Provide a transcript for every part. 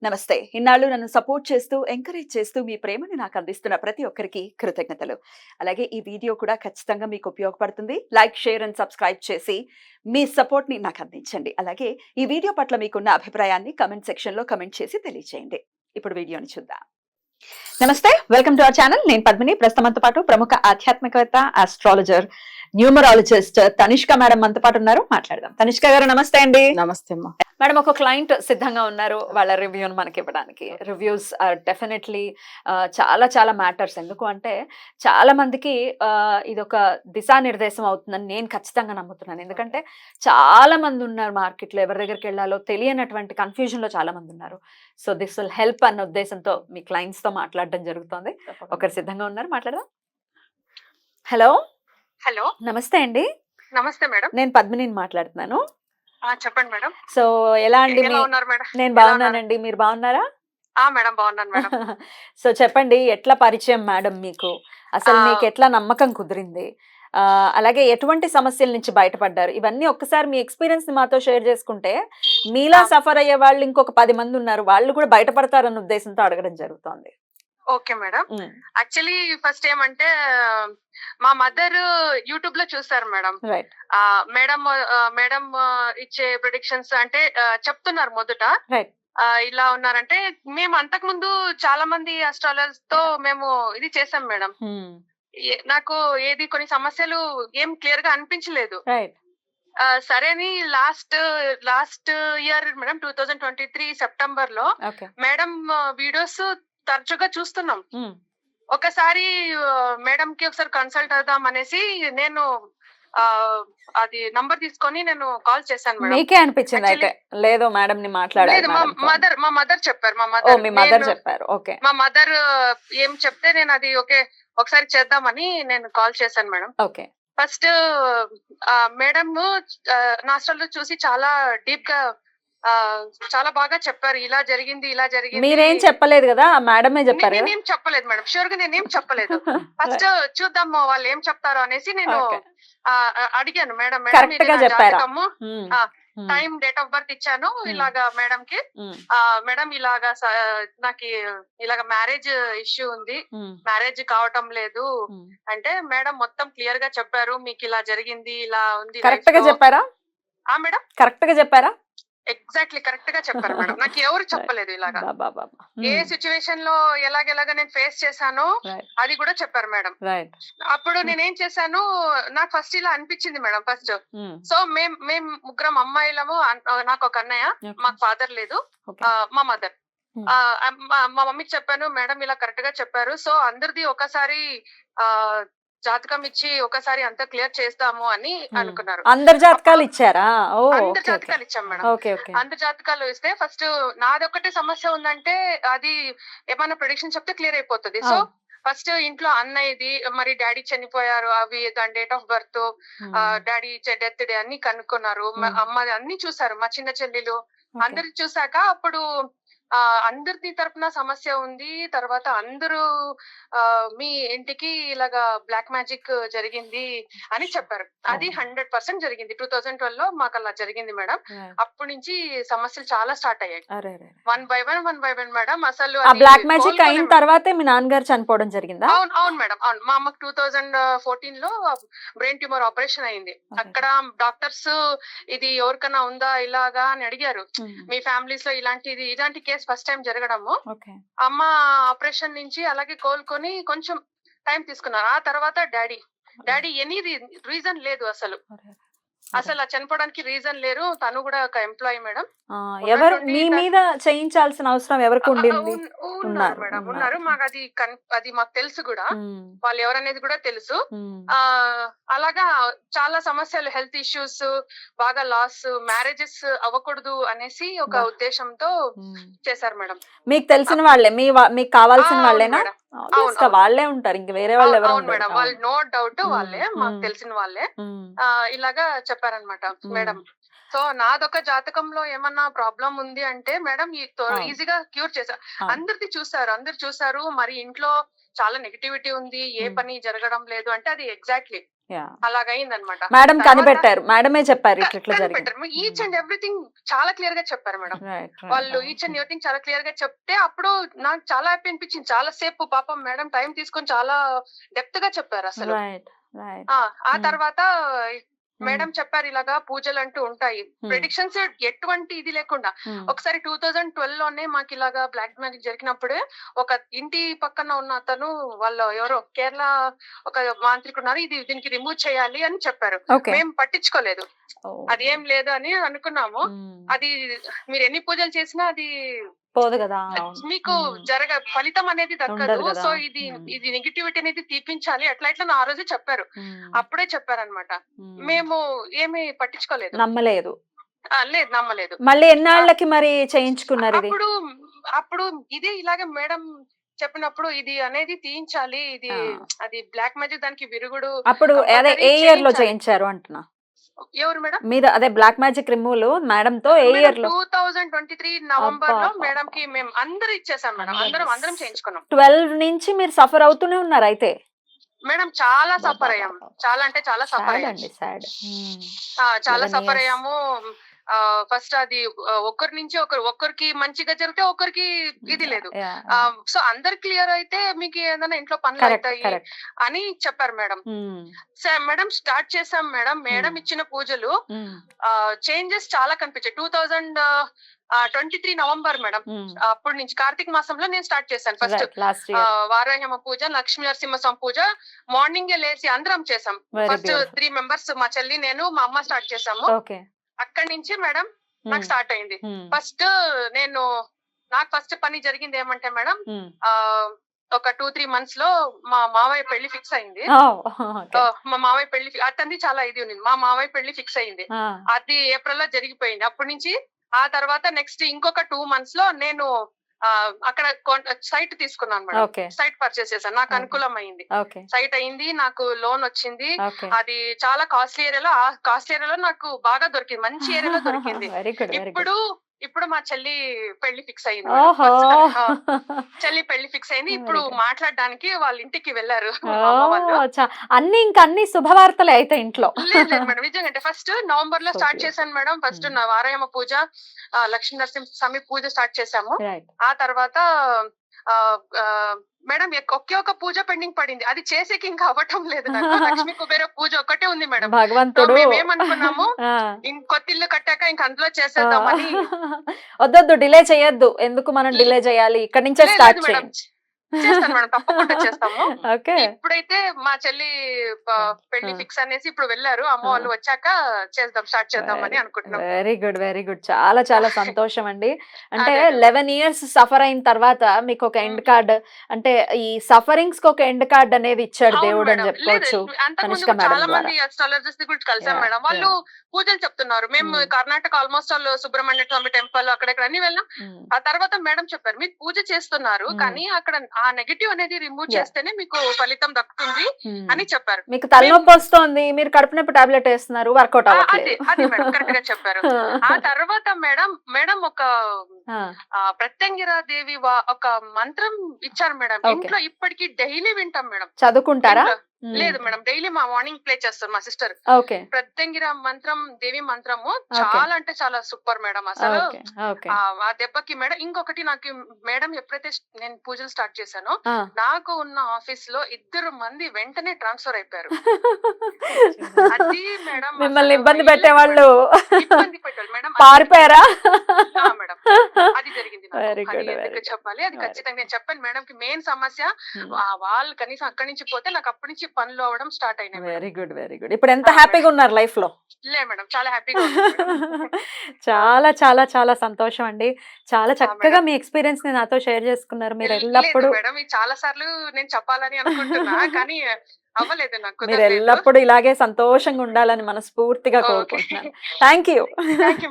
నమస్తే. ఇన్నాళ్ళు నన్ను సపోర్ట్ చేస్తూ, ఎంకరేజ్ చేస్తూ మీ ప్రేమని నాకు అందిస్తున్న ప్రతి ఒక్కరికి కృతజ్ఞతలు. అలాగే ఈ వీడియో కూడా ఖచ్చితంగా మీకు ఉపయోగపడుతుంది. లైక్, షేర్ అండ్ సబ్స్క్రైబ్ చేసి మీ సపోర్ట్‌ని నాకు అందించండి. అలాగే ఈ వీడియో పట్ల మీకున్న అభిప్రాయాన్ని కామెంట్ సెక్షన్‌లో కామెంట్ చేసి తెలియజేయండి. ఇప్పుడు వీడియోని చూద్దాం. నమస్తే, వెల్కమ్ టు అవర్ ఛానల్. నేను పద్మిని. ప్రస్తుతం మనతో పాటు ప్రముఖ ఆధ్యాత్మికవేత్త, ఆస్ట్రాలజర్, న్యూమరాలజిస్ట్ తనిష్క మేడం మనతో పాటు ఉన్నారు. మాట్లాడదాం. తనిష్క గారు నమస్తే అండి. నమస్తే అమ్మా. మేడం, ఒక క్లయింట్ సిద్ధంగా ఉన్నారు వాళ్ళ రివ్యూని మనకి ఇవ్వడానికి. రివ్యూస్ ఆర్ డెఫినెట్లీ చాలా చాలా మ్యాటర్స్. ఎందుకు అంటే చాలా మందికి ఇది ఒక దిశానిర్దేశం అవుతుందని నేను ఖచ్చితంగా నమ్ముతున్నాను. ఎందుకంటే చాలా మంది ఉన్నారు మార్కెట్లో, ఎవరి దగ్గరికి వెళ్ళాలో తెలియనటువంటి కన్ఫ్యూజన్లో చాలా మంది ఉన్నారు. సో దిస్ విల్ హెల్ప్ అన్న ఉద్దేశంతో మీ క్లయింట్స్తో మాట్లాడడం జరుగుతుంది. ఒకరు సిద్ధంగా ఉన్నారు, మాట్లాడదాం. హలో. హలో, నమస్తే అండి. నమస్తే మేడం. నేను పద్మినిని మాట్లాడుతున్నాను. చెప్పండి మేడం. సో ఎలా అండి? ఎలా ఉన్నారు మేడం? నేను ఎలా బాగున్నానండి, మీరు బాగున్నారా? మేడం బాగున్నాను మేడం. సో చెప్పండి, ఎట్లా పరిచయం మేడం మీకు? అసలు మీకు ఎట్లా నమ్మకం కుదిరింది? అలాగే ఎటువంటి సమస్యల నుంచి బయటపడ్డారు? ఇవన్నీ ఒక్కసారి మీ ఎక్స్పీరియన్స్ ని మాతో షేర్ చేసుకుంటే మీలా సఫర్ అయ్యే వాళ్ళు ఇంకొక 10 మంది ఉన్నారు, వాళ్ళు కూడా బయటపడతారన్న ఉద్దేశంతో అడగడం జరుగుతోంది. Okay madam. యాక్చువల్లీ ఫస్ట్ ఏమంటే మా మదర్ యూట్యూబ్ లో చూసారు మేడం. రైట్. మేడం మేడం ఇచ్చే ప్రొడిక్షన్స్ అంటే చెప్తున్నారు మొదట. రైట్. ఇలా ఉన్నారంటే మేము అంతకు ముందు చాలా మంది అస్ట్రాలజర్స్ తో మేము ఇది చేసాం మేడం. నాకు ఏది కొన్ని సమస్యలు ఏం క్లియర్ గా అనిపించలేదు. రైట్. సరే అని లాస్ట్ ఇయర్ మేడం 2023 సెప్టెంబర్ లో ఓకే. మేడం వీడియోస్ తరచుగా చూస్తున్నాం. ఒకసారి మేడం కి ఒకసారి కన్సల్ట్ అవుదాం అనేసి నేను అది నంబర్ తీసుకొని నేను కాల్ చేశాను మేడం. మీకే అనిపించింది అయితే? లేదు మేడం ని మాట్లాడాలి. మా మదర్ చెప్పారు. మీ మదర్ చెప్పారు. ఓకే. మా మదర్ ఏం చెప్తే నేను అది ఓకే ఒకసారి చేద్దామని నేను కాల్ చేశాను madam. Okay. First madam nostril చూసి చాలా డీప్ గా చాలా బాగా చెప్పారు. ఇలా జరిగింది, ఇలా జరిగింది. మీరేం చెప్పలేదు కదా, మేడమే చెప్పారు. నేనేం చెప్పలేదు మేడం, షూర్ గా నేనేం చెప్పలేదు. ఫస్ట్ చూద్దాం వాళ్ళు ఏం చెప్తారో అనేసి నేను అడిగాను. Madam time, date of birth ఇచ్చాను ఇలాగా మేడం కి. మేడం ఇలాగా నాకు ఇలాగ మ్యారేజ్ ఇష్యూ ఉంది, మ్యారేజ్ కావటం లేదు అంటే మేడం మొత్తం క్లియర్ గా చెప్పారు. మీకు ఇలా జరిగింది, ఇలా ఉంది. కరెక్ట్ గా చెప్పారా మేడం? కరెక్ట్ గా చెప్పారా? ఎగ్జాక్ట్లీ కరెక్ట్ గా చెప్పారు మేడం. నాకు ఎవరు చెప్పలేదు ఇలాగా. ఏ సిచ్యువేషన్ లో ఎలాగెలాగా నేను ఫేస్ చేశానో అది కూడా చెప్పారు మేడం. అప్పుడు నేనేం చేశాను, నాకు ఫస్ట్ ఇలా అనిపించింది మేడం. ఫస్ట్ సో మేము ముగ్గురం అమ్మాయిలము, నాకు ఒక అన్నయ్య, మాకు ఫాదర్ లేదు, మా మదర్. మా మమ్మీకి చెప్పాను, మేడం ఇలా కరెక్ట్ గా చెప్పారు. సో అందరిది ఒకసారి జాతకం ఇచ్చి ఒకసారి అంతా క్లియర్ చేస్తాము అని అనుకున్నారు. అందరు జాతకాలు ఇచ్చారా? అందరు జాతకాలు ఇచ్చాం మేడం. అందరు జాతకాలు ఇస్తే ఫస్ట్ నాదొక్కటే సమస్య ఉందంటే అది ఏమైనా ప్రెడిక్షన్ చెప్తే క్లియర్ అయిపోతుంది. సో ఫస్ట్ ఇంట్లో అన్నయ్యది, మరి డాడీ చనిపోయారు, అవి దాని date of birth, daddy death day అన్ని కనుక్కున్నారు. అమ్మది అన్ని చూసారు, మా చిన్న చెల్లెలు అందరి చూసాక అప్పుడు అందరి తరపున సమస్య ఉంది. తర్వాత అందరూ మీ ఇంటికి ఇలాగా బ్లాక్ మ్యాజిక్ జరిగింది అని చెప్పారు. అది 100% జరిగింది. 2012 లో మాకు అలా జరిగింది మేడం. అప్పటి నుంచి సమస్యలు చాలా స్టార్ట్ అయ్యాయి. One by one madam. అసలు బ్లాక్ మ్యాజిక్ అయిన తర్వాతే మీ నాన్నగారు చనిపోవడం జరిగిందా? అవును మేడం, అవును. మా అమ్మకు 2014 లో బ్రెయిన్ ట్యూమర్ ఆపరేషన్ అయింది. అక్కడ డాక్టర్స్ ఇది ఎవరికైనా ఉందా ఇలాగా అని అడిగారు. మీ ఫ్యామిలీస్ లో ఇలాంటి కేసు ఫస్ట్ టైం జరగడము. అమ్మ ఆపరేషన్ నుంచి అలాగే కోలుకొని కొంచెం టైం తీసుకున్నారు. ఆ తర్వాత డాడీ ఎనీ రీజన్ లేదు, అసలు చనిపోవడానికి రీజన్ లేరు. తను కూడా ఒక ఎంప్లాయీ మేడం. ఎవరు మీ మీద చేయించాల్సిన అవసరం ఎవరికి ఉండింది? ఉన్నారు మేడం, ఉన్నారు. మాకు అది మాకు తెలుసు కూడా, వాళ్ళు ఎవరనేది కూడా తెలుసు. అలాగా చాలా సమస్యలు, హెల్త్ ఇష్యూస్, బాగా లాస్, మ్యారేజెస్ అవ్వకూడదు అనేసి ఒక ఉద్దేశంతో చేశారు మేడం. మీకు తెలిసిన వాళ్ళే, మీకు కావాల్సిన వాళ్ళేనా? వాళ్ళే ఉంటారు, ఇంక వేరే వాళ్ళు ఎవరు? అవును మేడం, వాళ్ళు నో డౌట్ వాళ్ళే, మాకు తెలిసిన వాళ్ళే. ఇలాగా చెప్పారనమాట మేడం. సో నాదొక జాతకంలో ఏమన్నా ప్రాబ్లం ఉంది అంటే మేడం ఈజీగా క్యూర్ చేశారు. అందరు చూసారు. మరి ఇంట్లో చాలా నెగటివిటీ ఉంది, ఏ పని జరగడం లేదు అంటే అది ఎగ్జాక్ట్లీ అలాగైంది అనమాట. మేడం కనిపెట్టారు, మేడమే చెప్పారు ఇట్లా జరిగింది. ఈచ్ అండ్ ఎవ్రీథింగ్ చాలా క్లియర్ గా చెప్పారు మేడం. వాళ్ళు ఈచ్ అండ్ ఎవ్రీథింగ్ చాలా క్లియర్ గా చెప్తే అప్పుడు నాకు చాలా హ్యాపీ అనిపించింది. చాలా సేపు పాపం మేడం టైం తీసుకొని చాలా డెప్త్ గా చెప్పారు అసలు. ఆ తర్వాత మేడం చెప్పారు ఇలాగా పూజలు అంటూ ఉంటాయి, ప్రెడిక్షన్స్ ఎటువంటి ఇది లేకుండా. ఒకసారి 2012 లోనే మాకు ఇలాగా బ్లాక్ మ్యాజిక్ జరిగినప్పుడు ఒక ఇంటి పక్కన ఉన్న అతను వాళ్ళు ఎవరో కేరళ ఒక మాంత్రికున్నారు, దీనికి రిమూవ్ చేయాలి అని చెప్పారు. మేము పట్టించుకోలేదు, అది ఏం లేదు అని అనుకున్నాము. అది మీరు ఎన్ని పూజలు చేసినా అది పోదు కదా, మీకు ఫలితం అనేది దక్కదు. సో ఇది నెగిటివిటీ అనేది తీపించాలి అట్లా ఇట్లా ఆ రోజే చెప్పారు. అప్పుడే చెప్పారనమాట. మేము ఏమి పట్టించుకోలేదు, నమ్మలేదు. లేదు నమ్మలేదు. మళ్ళీ ఎన్నాళ్ళకి మరి చేయించుకున్నారు? అప్పుడు ఇదే ఇలాగే మేడం చెప్పినప్పుడు ఇది అనేది తీయించాలి, ఇది అది బ్లాక్ మ్యాజిక్ దానికి విరుగుడు. అప్పుడు అదే ఏ ఇయర్ లో చేయించారు అంటున్నా? ఎవరు మేడం మీద అదే బ్లాక్ మ్యాజిక్ రిమూవల్ మేడం తో ఏ ఇయర్ లో? 2023 నవంబర్ లో మేడం కి మేము అందరూ ఇచ్చేసాం మేడం. అందరం చేయించుకున్నాం. 12 నుంచి మీరు సఫర్ అవుతూనే ఉన్నారు అయితే? మేడం చాలా సఫర్ అయ్యాము, చాలా అంటే చాలా సఫర్ అయ్యాము, చాలా సఫర్ అయ్యాము. ఫస్ట్ అది ఒకరి నుంచి ఒకరికి మంచిగా జరిగితే ఒకరికి ఇది లేదు. సో అందరు క్లియర్ అయితే మీకు ఏదైనా ఇంట్లో పనులు అవుతాయి అని చెప్పారు మేడం. మేడం స్టార్ట్ చేసాం మేడం. మేడం ఇచ్చిన పూజలు చేంజెస్ చాలా కనిపించాయి. 2023 నవంబర్ మేడం, అప్పటి నుంచి కార్తీక మాసంలో నేను స్టార్ట్ చేశాను. ఫస్ట్ వారాహ్యమ పూజ, లక్ష్మీ నరసింహస్వామి పూజ మార్నింగే లేచి అందరం చేసాం. ఫస్ట్ 3 మెంబర్స్, మా చెల్లి, నేను, మా అమ్మ స్టార్ట్ చేసాము. అక్కడి నుంచి మేడం నాకు స్టార్ట్ అయింది. నాకు ఫస్ట్ పని జరిగింది ఏమంటే మేడం, ఒక 2-3 మంత్స్ లో మా మావయ్య పెళ్లి ఫిక్స్ అయింది. మా మావయ్య పెళ్లి అతన్ని చాలా ఇది ఉంది. మా మావయ్య పెళ్లి ఫిక్స్ అయింది, అది ఏప్రిల్ లో జరిగిపోయింది. అప్పటి నుంచి ఆ తర్వాత నెక్స్ట్ ఇంకొక 2 మంత్స్ లో నేను అక్కడ సైట్ తీసుకున్నాను మేడం. సైట్ పర్చేస్ చేశాను, నాకు అనుకూలం అయింది. సైట్ అయింది, నాకు లోన్ వచ్చింది. అది చాలా కాస్ట్లీ ఏరియాలో, ఆ కాస్ట్లీ ఏరియాలో నాకు బాగా దొరికింది, మంచి ఏరియాలో దొరికింది. ఇప్పుడు మా చెల్లి పెళ్లి ఫిక్స్ అయింది. చెల్లి పెళ్లి ఫిక్స్ అయింది. ఇప్పుడు మాట్లాడడానికి వాళ్ళ ఇంటికి వెళ్ళారు అన్ని. ఇంకా అన్ని శుభవార్తలే అయితే ఇంట్లో? లేదు మేడం, నిజంగా అంటే ఫస్ట్ నవంబర్ లో స్టార్ట్ చేశాను మేడం. ఫస్ట్ వారాయమ పూజ, లక్ష్మీ నరసింహస్వామి పూజ స్టార్ట్ చేశాము. ఆ తర్వాత మేడం ఒకే ఒక పూజ పెండింగ్ పడింది, అది చేసేకి ఇంకా అవ్వటం లేదు నాకు. లక్ష్మీ కుబేర పూజ ఒకటే ఉంది మేడం. భగవంతుడు మేమేమనుకున్నాము కొత్తిల్లు కట్టాక ఇంకా అందులో చేసేద్దామని. వద్దొద్దు, డిలే చేయొద్దు. ఎందుకు మనం డిలే చేయాలి? ఇక్కడ నుంచే స్టార్ట్ చేయండి. చేస్తాను మేడం, తప్పకుండా చేస్తాము. ఇప్పుడైతే మా చెల్లి పెళ్లి ఫిక్స్ అనేసి ఇప్పుడు వెళ్ళారు. అమ్మ వాళ్ళు వచ్చాక స్టార్ట్ చేద్దామని అనుకుంటున్నాం. Very good, very good. చాలా చాలా సంతోషం అండి. అంటే 11 years సఫర్ అయిన తర్వాత మీకు ఒక ఎండ్ కార్డ్, అంటే ఈ సఫరింగ్స్ కి ఒక ఎండ్ కార్డ్ అనేది ఇచ్చాడు దేవుడు అని చెప్పుకోవచ్చు. చాలా మంది అస్ట్రాలజర్స్ గురించి కలిసాం మేడం. వాళ్ళు పూజలు చెప్తున్నారు. మేము కర్ణాటక ఆల్మోస్ట్ ఆల్ సుబ్రహ్మణ్య స్వామి టెంపుల్ అక్కడెక్కడ అన్ని వెళ్ళాం. ఆ తర్వాత మేడం చెప్పారు, మీరు పూజ చేస్తున్నారు కానీ అక్కడ ఆ నెగటివ్ అనేది రిమూవ్ చేస్తేనే మీకు ఫలితం దక్కుతుంది అని చెప్పారు. మీకు తలనొప్పి వస్తుంది, మీరు కడుపు నొప్పి టాబ్లెట్ వేస్తున్నారు, వర్కౌట్ అవ్వట్లేదు. అది మేడం కరెక్ట్ గా చెప్పారు. ఆ తర్వాత మేడం ఒక ప్రత్యంగిరా దేవి ఒక మంత్రం ఇచ్చారు మేడం. ఇంట్లో ఇప్పటికీ డైలీ వింటాం మేడం. చదువుకుంటారా? లేదు మేడం, డైలీ మా మార్నింగ్ ప్లే చేస్తారు మా సిస్టర్. ప్రత్యంగిర మంత్రం, దేవి మంత్రము చాలా అంటే చాలా సూపర్ మేడం. అసలు ఆ దెబ్బకి మేడం ఇంకొకటి, నాకు మేడం ఎప్పుడైతే నేను పూజలు స్టార్ట్ చేశానో నాకు ఉన్న ఆఫీస్ లో 2 మంది వెంటనే ట్రాన్స్ఫర్ అయిపోయారు. అది మేడం మిమ్మల్ని ఇబ్బంది పెట్టేవాళ్ళు ఇబ్బంది పెట్టారు మేడం. పారిపోయారా? మేడం అది జరిగింది. చెప్పాలి, అది ఖచ్చితంగా నేను చెప్పాను మేడం కి. మెయిన్ సమస్య వాళ్ళు కనీసం అక్కడి నుంచి పోతే నాకు అప్పటి నుంచి పనులు అవ్వడం స్టార్ట్ అయినాయి. Very good, very good. ఇప్పుడు ఎంత హ్యాపీగా ఉన్నారు లైఫ్ లో? లే మేడం, చాలా హ్యాపీగా. చాలా చాలా చాలా సంతోషం అండి. చాలా చక్కగా మీ ఎక్స్పీరియన్స్ ని నాతో షేర్ చేసుకున్నారు. మీరు ఎల్లప్పుడు మేడం చాలా సార్లు నేను చెప్పాలని అనుకుంటున్నా కానీ అవ్వలేదు నాకు. మీరు ఎల్లప్పుడు ఇలాగే సంతోషంగా ఉండాలని మనస్ఫూర్తిగా కోరుకుంటున్నాను. Thank you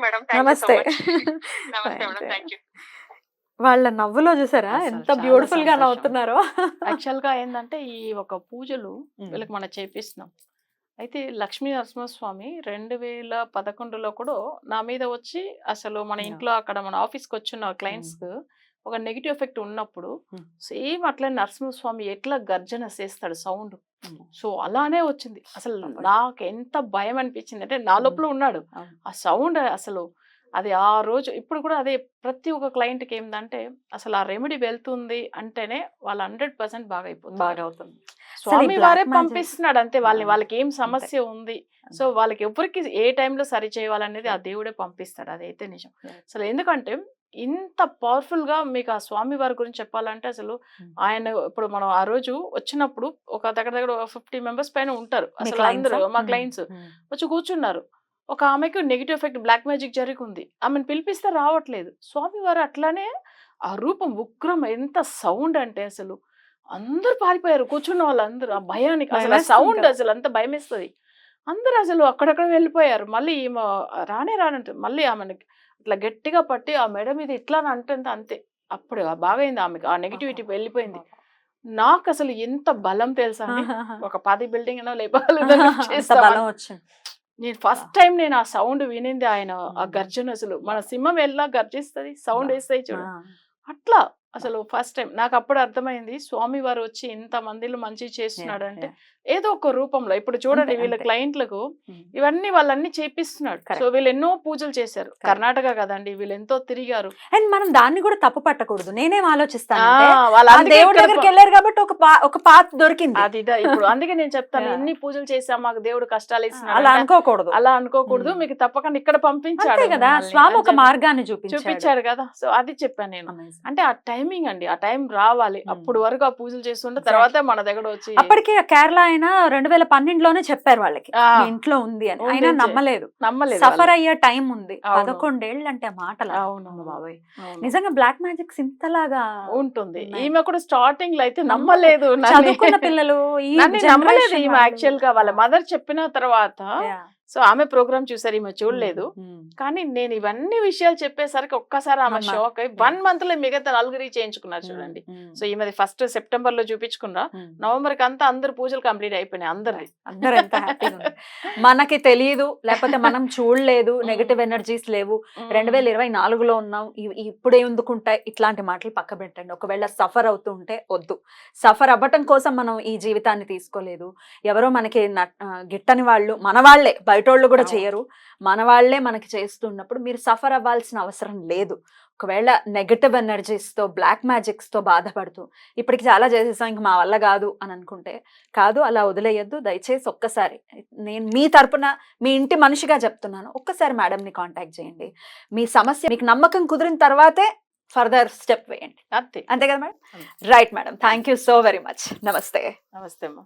madam. నమస్తే. వాళ్ళ నవ్వులో చూసారా ఎంత బ్యూటిఫుల్ గా నవ్వుతున్నారో. యాక్చువల్ గా ఏంటంటే ఈ ఒక పూజలు వీళ్ళకి మనం చేపిస్తున్నాం. అయితే లక్ష్మీ నరసింహస్వామి 2011లో కూడా నా మీద వచ్చి అసలు మన ఇంట్లో అక్కడ మన ఆఫీస్కి వచ్చిన క్లయింట్స్ ఒక నెగిటివ్ ఎఫెక్ట్ ఉన్నప్పుడు Hmm. సేమ్ అట్లా నరసింహస్వామి ఎట్లా గర్జన చేస్తాడు సౌండ్, సో అలానే వచ్చింది. అసలు అబ్బా. నాకు ఎంత భయం అనిపించింది అంటే నా లోపల ఉన్నాడు అవును. ఆ సౌండ్. అసలు అది ఆ రోజు ఇప్పుడు కూడా అదే ప్రతి ఒక్క క్లయింట్కి ఏంటంటే అసలు ఆ రెమెడీ వెళ్తుంది అంటేనే వాళ్ళు 100% బాగా అయిపోతుంది. బాగా అవుతుంది. స్వామి black వారే magic- పంపిస్తున్నాడు అంతే. ఆ, వాళ్ళకి ఏం సమస్య ఉంది, సో వాళ్ళకి ఎవరికి ఏ టైంలో సరి చేయాలనేది ఆ దేవుడే పంపిస్తాడు, అదైతే నిజం. అసలు ఎందుకంటే ఇంత పవర్ఫుల్ గా మీకు ఆ స్వామి వారి గురించి చెప్పాలంటే అసలు ఆయన ఇప్పుడు మనం ఆ రోజు వచ్చినప్పుడు ఒక దగ్గర 50 మెంబర్స్ పైన ఉంటారు. మీ అసలు clients అందరూ ఆ? మా Hmm. Clients Hmm. వచ్చి కూర్చున్నారు. ఒక ఆమెకు నెగిటివ్ ఎఫెక్ట్ బ్లాక్ మ్యాజిక్ జరిగింది, ఆమెను పిలిపిస్తే రావట్లేదు. స్వామి వారు అట్లానే ఆ రూపం ఉగ్రం, ఎంత సౌండ్ అంటే అసలు అందరూ పారిపోయారు కూర్చున్న వాళ్ళందరూ ఆ భయానికి. అసలు ఆ భయమేస్తుంది సౌండ్ కదా. అసలు అంత భయమేస్తుంది. అందరూ అసలు అక్కడక్కడ వెళ్ళిపోయారు. మళ్ళీ ఈమె రానంటే మళ్ళీ ఆమెను ఇట్లా గట్టిగా పట్టి ఆ మెడ మీద ఇట్లా అని అంటుంది అంతే. అప్పుడు బాగైంది ఆమెకు, ఆ నెగిటివిటీ వెళ్ళిపోయింది. నాకు అసలు ఎంత బలం తెలుసా అండి, ఒక 10 బిల్డింగ్ అయినా లేపాలి అంత బలం వచ్చింది. నేను ఫస్ట్ టైం నేను ఆ సౌండ్ వినింది ఆయన ఆ గర్జన. అసలు మన సింహం ఎలా గర్జిస్తుంది సౌండ్ వేస్తాయి చూడు, ఆ. అట్లా అసలు ఫస్ట్ టైం నాకు అప్పుడు అర్థమైంది స్వామి వారు వచ్చి ఇంత మందిలో మంచి చేస్తున్నాడు అంటే ఏదో ఒక రూపంలో. ఇప్పుడు చూడండి అంతే, వీళ్ళ అంతే. క్లయింట్లకు Hmm. ఇవన్నీ వాళ్ళన్ని చేపిస్తున్నాడు. Correct. సో వీళ్ళు ఎన్నో పూజలు చేశారు. Correct. కర్ణాటక కదండి, వీళ్ళు ఎంతో తిరిగారు. అండ్ మనం దాన్ని కూడా తప్పు పట్టకూడదు. నేనేం ఆలోచిస్తానంటే వాళ్ళ ఆ దేవుడి దగ్గరికి వెళ్ళారు కాబట్టి ఒక పాత్ దొరికింది. అది ఇప్పుడు అందుకే నేను చెప్తాను, Yeah. ఎన్ని పూజలు చేసాం మాకు దేవుడు కష్టాలు అలా ఇస్తున్నాడు అనుకోకూడదు. అలా అనుకోకూడదు. Hmm. మీకు తప్పకుండా ఇక్కడ పంపించాడు అంతే కదా, మిమ్మల్ని స్వామి అని ఒక చెప్పి మార్గాన్ని చూపించాడు కదా. సో అది చెప్పాను నేను. Amazing. అంటే ఆ టైమింగ్ అండి, ఆ టైం రావాలి. Hmm. అప్పుడు వరకు ఆ పూజలు చేస్తుంటే Exactly. తర్వాత మన దగ్గర వచ్చి అప్పటికే కేరళ ఆయన 2012లోనే చెప్పారు వాళ్ళకి ఆ, మీ ఇంట్లో ఉంది అని. ఉంది అయినా అని నమ్మలేదు. నమ్మలేదు సఫర్ వాళ్ళు. అయ్యే టైం ఉంది. అవును. 11 ఏళ్ళు అంటే మాటల. అవును, బాబాయ్ అవును. నిజంగా బ్లాక్ మ్యాజిక్స్ ఇంతలాగా ఉంటుంది. ఉన్నాయి. ఈమె కూడా స్టార్టింగ్ లో అయితే నమ్మలేదు నన్ను. చదువుకున్న పిల్లలు ఈ నన్ను నమ్మలేదు generation ఈమె. వాళ్ళు. యాక్చువల్ గా వాళ్ళ మదర్ చెప్పిన తర్వాత Yeah. సో ఆమె ప్రోగ్రామ్ చూసారు, ఈమె చూడలేదు. Hmm. కానీ నేను ఇవన్నీ విషయాలు చెప్పేసరికి ఒక్కసారి ఆమె నమ్మారు. షాక్ అయ్యి 1 మంత్ లో మిగతా నలుగురి చేయించుకున్నారు చూడండి. Hmm. సో ఈమెది ఫస్ట్ సెప్టెంబర్ లో చూపించుకున్నా, Hmm. నవంబర్ కి అంతా అందరు పూజలు కంప్లీట్ అయిపోయినాయి అందరిది. అందరూ ఎంత హ్యాపీగా ఉన్నారు. మనకి తెలియదు, లేకపోతే మనం చూడలేదు, నెగటివ్ ఎనర్జీస్ లేవు, 2024లో ఉన్నాం, ఇప్పుడే ఎందుకుంటాయి ఇట్లాంటి మాటలు పక్క పెట్టండి. ఒకవేళ సఫర్ అవుతూ ఉంటే వద్దు. సఫర్ అవ్వటం కోసం మనం ఈ జీవితాన్ని తీసుకోలేదు. ఎవరో మనకి గిట్టని వాళ్ళు మన వాళ్ళే, బయటోళ్ళు కూడా అవును. చేయరు, మన వాళ్ళే మనకి చేస్తున్నప్పుడు మీరు సఫర్ అవ్వాల్సిన అవసరం లేదు. ఒకవేళ నెగటివ్ ఎనర్జీస్తో బ్లాక్ మ్యాజిక్స్తో బాధపడుతూ ఇప్పటికి చాలా చేసేసాం ఇంక మా వల్ల కాదు అని అనుకుంటే కాదు, అలా వదిలేయద్దు. దయచేసి ఒక్కసారి నేను మీ తరపున మీ ఇంటి మనిషిగా చెప్తున్నాను, ఒక్కసారి మేడంని కాంటాక్ట్ చేయండి. మీ సమస్య మీకు నమ్మకం కుదిరిన తర్వాతే ఫర్దర్ స్టెప్ వేయండి. అంతే. అంతే కదా madam? Right madam, thank you so very much. నమస్తే. నమస్తే అమ్మా.